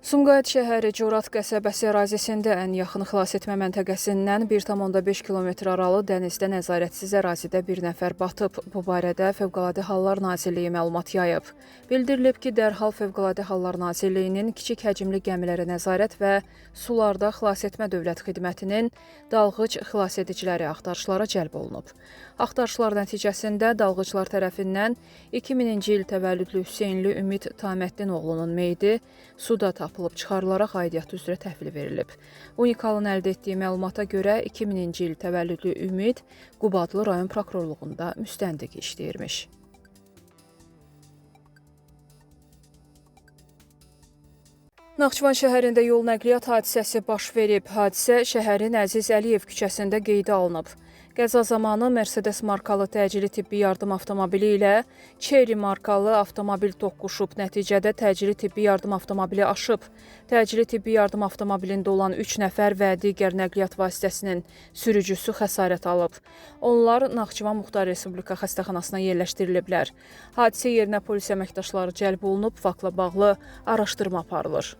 Sumqayıt şəhəri Corat qəsəbəsi ərazisində ən yaxın xilasetmə məntəqəsindən 1,5 km aralı dənizdə nəzarətsiz ərazidə bir nəfər batıb. Bu barədə Fövqəladə Hallar Nazirliyi məlumat yayıb. Bildirilib ki, dərhal Fövqəladə Hallar Nazirliyinin kiçik həcmli gəmilərə nəzarət və sularda xilasetmə dövlət xidmətinin dalğıc xilasediciləri axtarışlara cəlb olunub. Axtarışlar nəticəsində dalğıclar tərəfindən 2000-ci il təvəllüdlü Hüseynli Ümid Taməddin oğlunun meyidi suda tapılıb çıxarılaraq aidiyyatı üzrə təhvil verilib. Unikalın əldə etdiyi məlumata görə 2000-ci il təvəllüdlü Ümid Qubadlı rayon prokurorluğunda müstəntiq işləyirmiş. Naxçıvan şəhərində yol nəqliyyat hadisəsi baş verib. Hadisə şəhərin Əziz Əliyev küçəsində qeydə alınıb. Qəza zamanı Mercedes markalı təcili tibbi yardım avtomobili ilə Chery markalı avtomobil toqquşub. Nəticədə təcili tibbi yardım avtomobili aşıb. Təcili tibbi yardım avtomobilində olan 3 nəfər və digər nəqliyyat vasitəsinin sürücüsü xəsarət alıb. Onlar Naxçıvan Muxtar Respublika xəstəxanasına yerləşdiriliblər. Hadisə yerinə polis əməkdaşları cəlb olunub, faktla bağlı araşdırma aparılır.